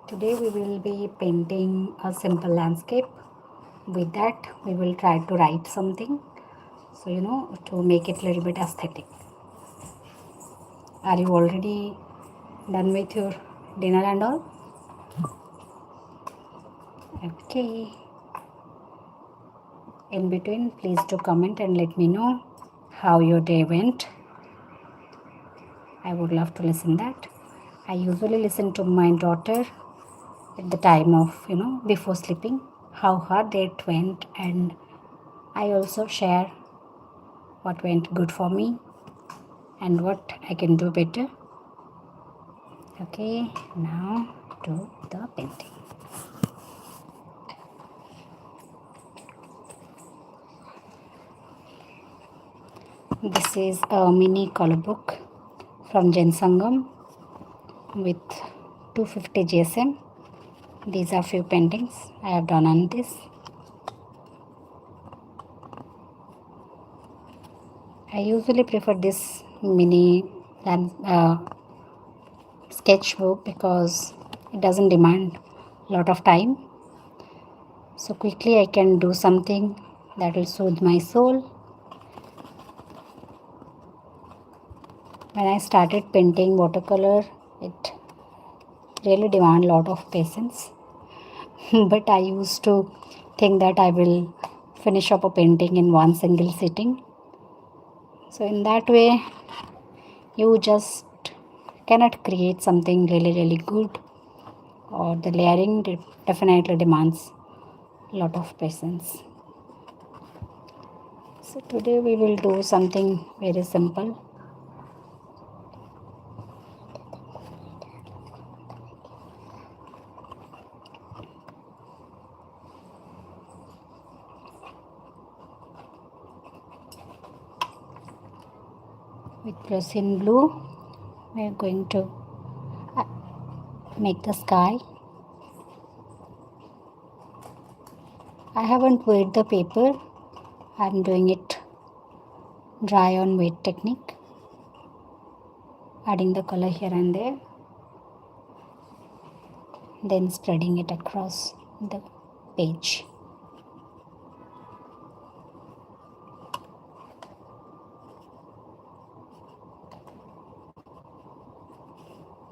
Today we will be painting a simple landscape. With that, we will try to write something. So, to make it a little bit aesthetic. Are you already done with your dinner and all? Okay. In between, please do comment and let me know how your day went. I would love to listen that. I usually listen to my daughter at the time of, before sleeping, how her day went, and I also share what went good for me and what I can do better. Okay, now do the painting. This is a mini color book from Jen Sangam with 250 GSM. These are few paintings I have done on this. I usually prefer this mini sketchbook because it doesn't demand a lot of time. So quickly I can do something that will soothe my soul. When I started painting watercolor, it really demands a lot of patience. But I used to think that I will finish up a painting in one single sitting. So in that way, you just cannot create something really good, or the layering definitely demands a lot of patience. So today we will do something very simple. With Prussian blue, we are going to make the sky. I haven't weighed the paper. I'm doing it dry on wet technique, adding the color here and there, then spreading it across the page.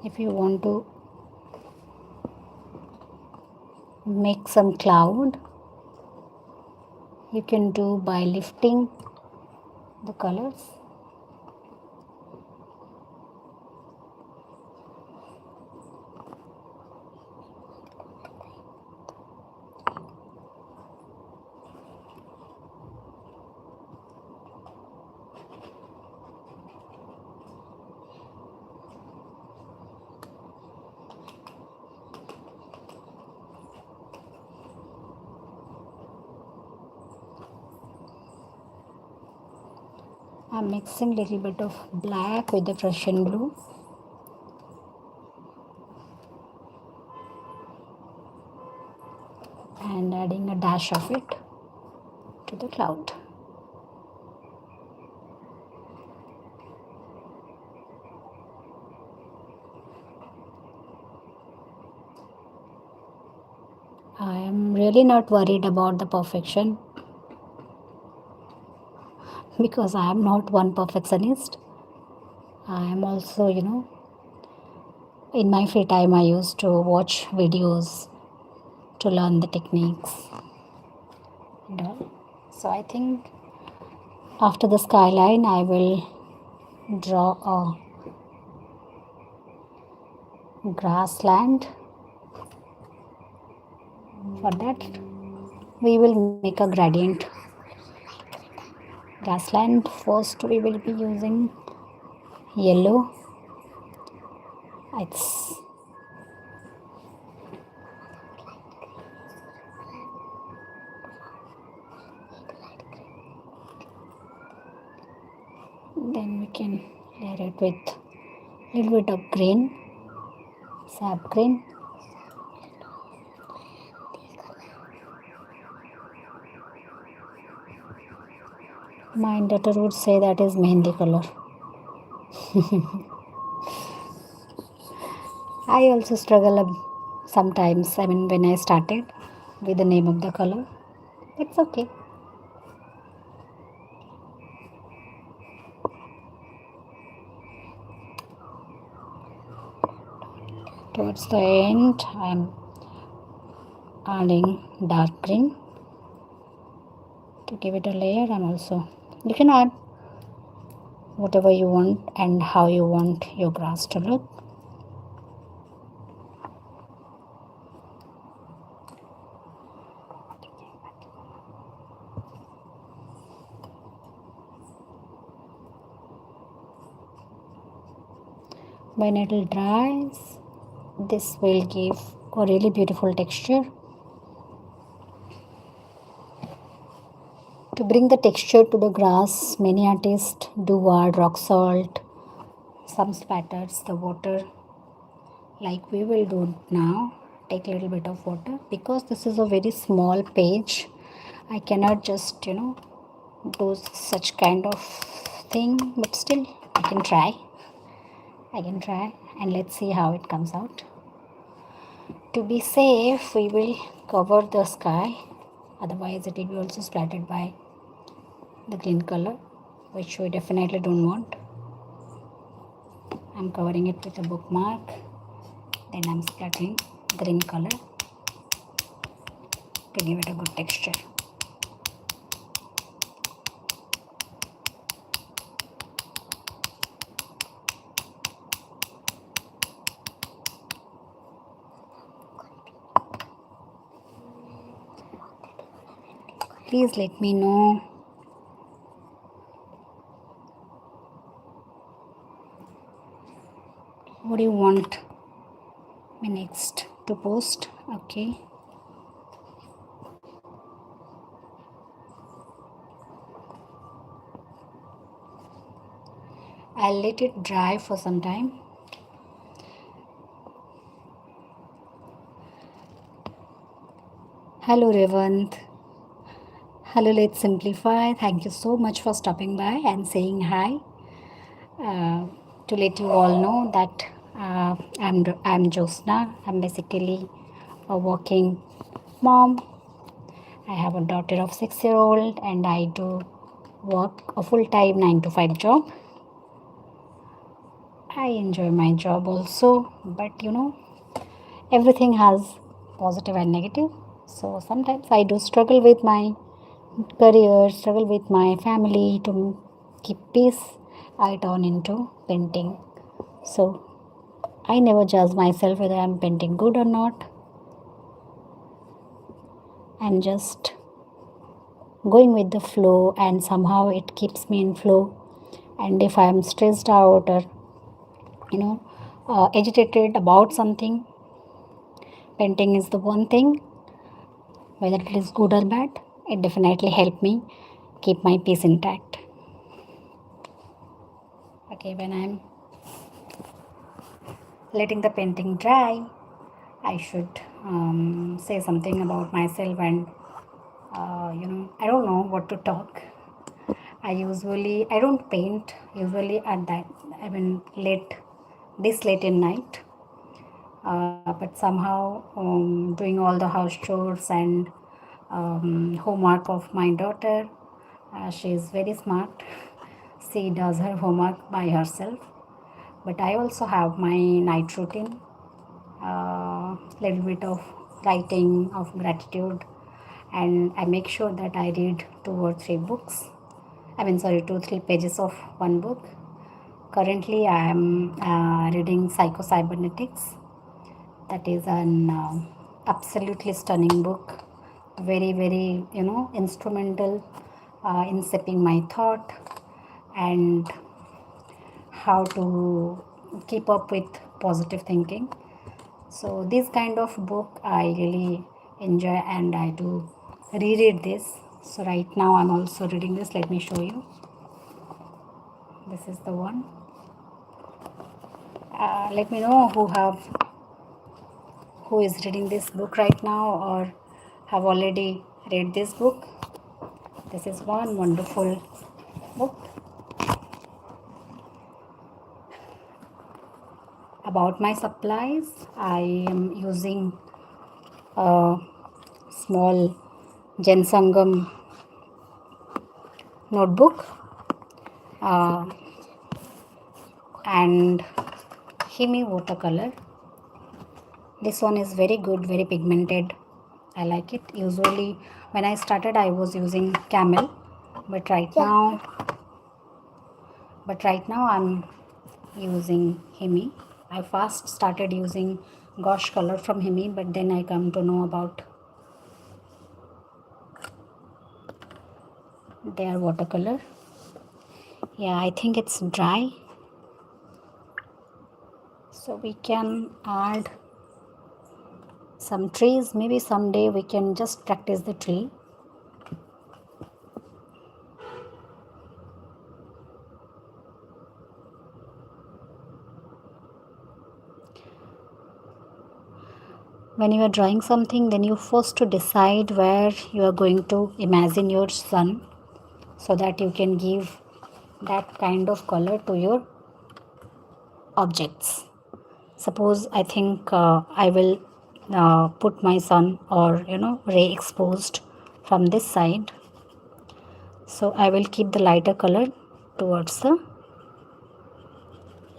If you want to make some cloud, you can do by lifting the colors. I'm mixing a little bit of black with the Prussian blue. And adding a dash of it to the cloud. I am really not worried about the perfection because I am not one perfectionist. I am also, in my free time I used to watch videos to learn the techniques and all. So I think after the skyline I will draw a grassland. For that we will make a gradient grassland. First we will be using yellow. It's then we can layer it with a little bit of green, sap green. My daughter would say that is mehndi color. I also struggle sometimes, I mean, when I started with the name of the color. It's okay. Towards the end, I'm adding dark green to give it a layer. And also, you can add whatever you want and how you want your grass to look. When it dries, this will give a really beautiful texture. To bring the texture to the grass, many artists do add rock salt, some spatters the water, like we will do now. Take a little bit of water, because this is a very small page. I cannot just do such kind of thing, but still I can try. And let's see how it comes out. To be safe, we will cover the sky, otherwise it will be also splattered by the green color, which we definitely don't want. I'm covering it with a bookmark, then I'm splattering green color to give it a good texture. Please let me know what do you want me next to post. Okay, I'll let it dry for some time. Hello Revant. Hello, let's simplify. Thank you so much for stopping by and saying hi. To let you all know that I'm Josna. I'm basically a working mom. I have a daughter of 6-year-old, and I do work a full-time 9 to 5 job. I enjoy my job also, but everything has positive and negative. So sometimes I do struggle with my career, struggle with my family to keep peace. I turn into painting. So I never judge myself whether I'm painting good or not. I'm just going with the flow, and somehow it keeps me in flow. And if I'm stressed out or agitated about something, painting is the one thing. Whether it is good or bad, it definitely helped me keep my peace intact. Okay, when I'm letting the painting dry, I should say something about myself, and I don't know what to talk. I don't paint usually at that, I mean, late in night. But somehow, doing all the house chores and homework of my daughter, she is very smart. She does her homework by herself. But I also have my night routine, little bit of writing of gratitude, and I make sure that I read 2 or 3 books. 2 3 pages of one book. Currently I am reading Psycho-Cybernetics. That is an absolutely stunning book, very very instrumental in shaping my thought and how to keep up with positive thinking. So this kind of book I really enjoy, and I do reread this. So right now I'm also reading this. Let me show you. This is the one. Let me know who is reading this book right now or have already read this book. This is one wonderful book about my supplies, I am using a small Jensangam notebook and Himi watercolor. This one is very good, very pigmented. I like it. Usually when I started I was using Camel, but right now I'm using Himi. I first started using Gouache color from Himi, but then I come to know about their watercolor. Yeah, I think it's dry, so we can add some trees. Maybe someday we can just practice the tree. When you are drawing something, then you first to decide where you are going to imagine your sun, so that you can give that kind of color to your objects. Suppose I think I will put my sun or ray exposed from this side, so I will keep the lighter color towards the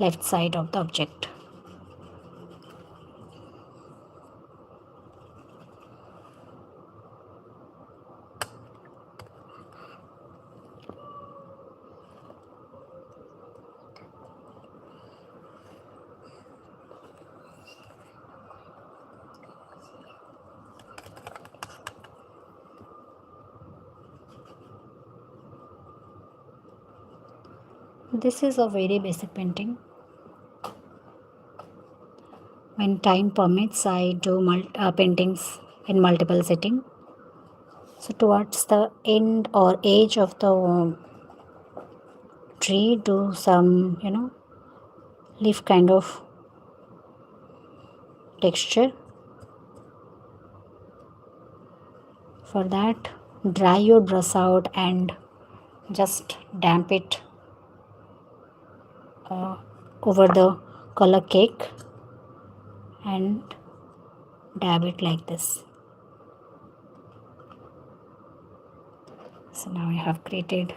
left side of the object. This is a very basic painting. When time permits, I do paintings in multiple setting. So towards the end or edge of the tree, do some leaf kind of texture. For that, dry your brush out and just damp it over the color cake and dab it like this. So now I have created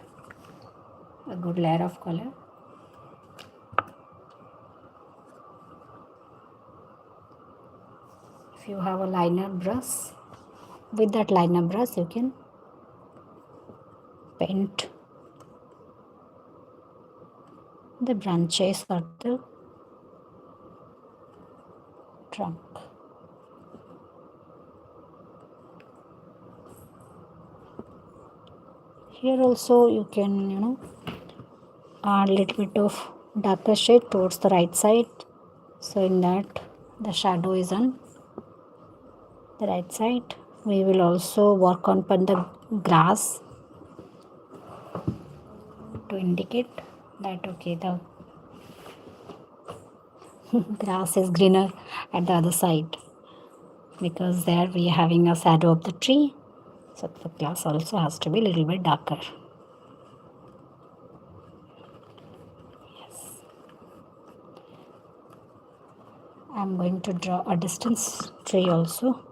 a good layer of color. If you have a liner brush, with that liner brush you can paint the branches or the trunk. Here also you can add a little bit of darker shade towards the right side, so in that the shadow is on the right side. We will also work on the grass to indicate that okay, the grass is greener at the other side, because there we are having a shadow of the tree, so the grass also has to be a little bit darker. Yes, I'm going to draw a distance tree also,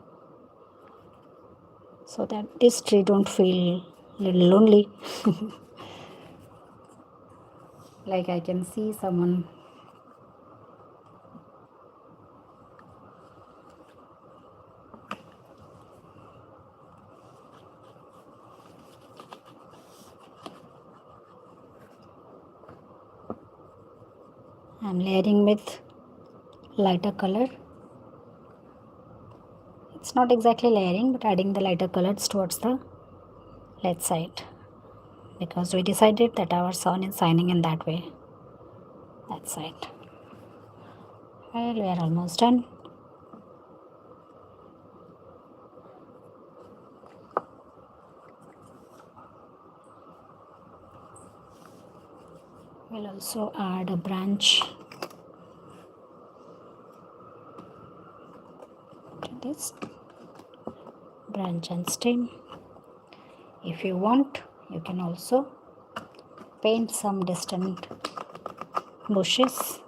so that this tree don't feel little lonely. Like I can see someone I'm layering with lighter color. It's not exactly layering, but adding the lighter colors towards the left side, because we decided that our sun is shining in that way, that side. Well, we are almost done. We'll also add a branch to this, branch and stem. If you want, you can also paint some distant bushes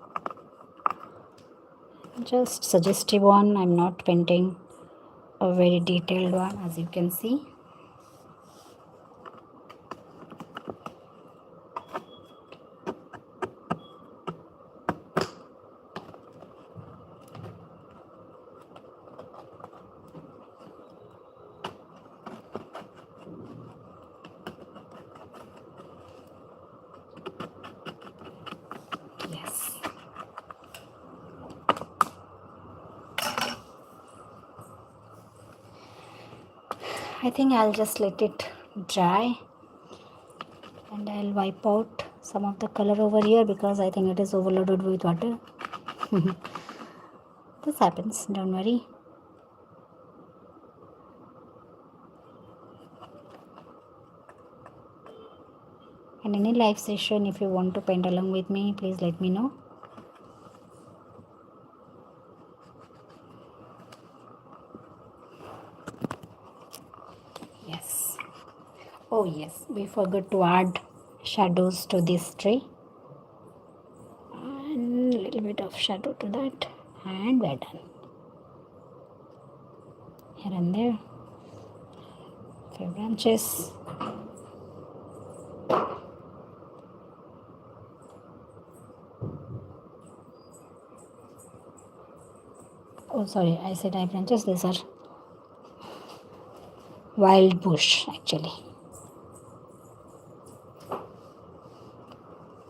just suggestive one. I'm not painting a very detailed one, as you can see. Yes. I think I'll just let it dry and I'll wipe out some of the color over here because I think it is overloaded with water. This happens, don't worry. And any live session, if you want to paint along with me, please let me know. Yes. Oh yes, we forgot to add shadows to this tree. And a little bit of shadow to that. And we're done. Here and there. Few branches. Oh sorry, I said eye branches. These are wild bush actually.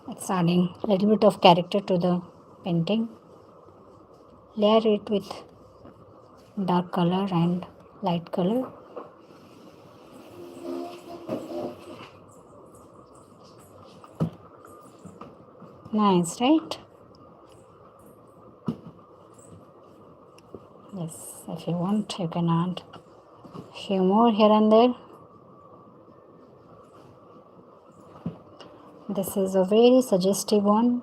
It's adding a little bit of character to the painting. Layer it with dark color and light color. Nice, right? Yes, if you want, you can add a few more here and there. This is a very suggestive one,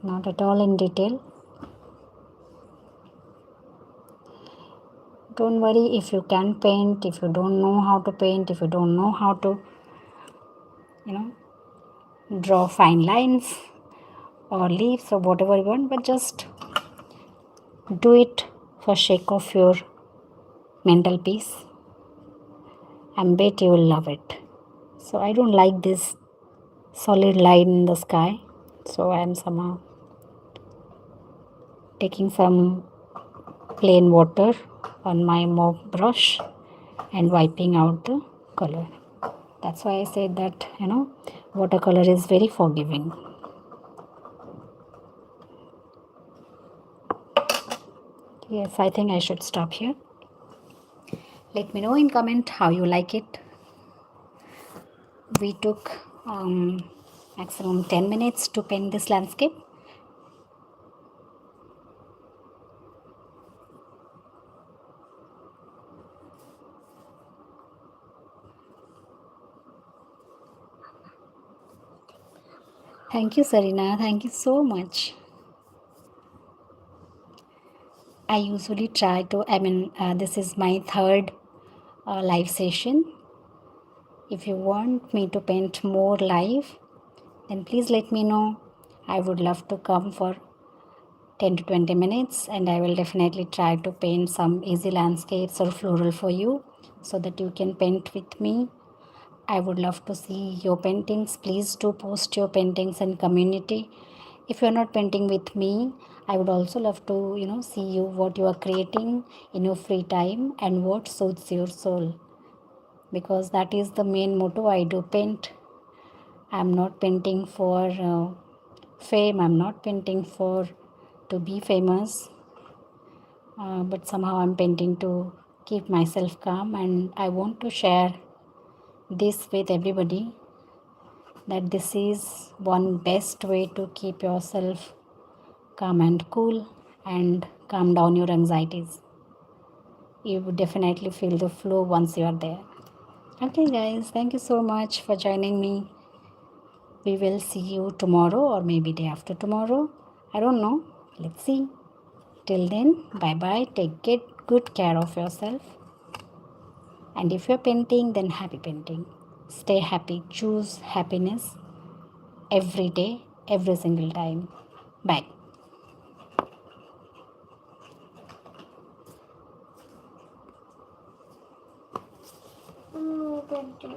not at all in detail. Don't worry if you can paint, if you don't know how to paint, if you don't know how to, draw fine lines or leaves or whatever you want, but just do it for sake of your mental peace. And bet you will love it. So I don't like this solid line in the sky, so I am somehow taking some plain water on my mop brush and wiping out the color. That's why I said that watercolor is very forgiving. Yes, I think I should stop here. Let me know in comment how you like it. We took maximum 10 minutes to paint this landscape. Thank you, Sarina. Thank you so much. I usually try to, this is my third live session. If you want me to paint more live, then please let me know. I would love to come for 10 to 20 minutes and I will definitely try to paint some easy landscapes or floral for you so that you can paint with me. I would love to see your paintings. Please do post your paintings in community. If you're not painting with me, I would also love to, see you what you are creating in your free time and what suits your soul. Because that is the main motto. I do paint. I'm not painting for fame. I'm not painting for to be famous. But somehow I'm painting to keep myself calm, and I want to share this with everybody that this is one best way to keep yourself calm and cool and calm down your anxieties. You would definitely feel the flow once you are there. Okay guys, thank you so much for joining me. We will see you tomorrow or maybe day after tomorrow. I don't know. Let's see. Till then, bye bye. Good care of yourself. And if you're painting, then happy painting. Stay happy. Choose happiness every day, every single time. Bye. painting.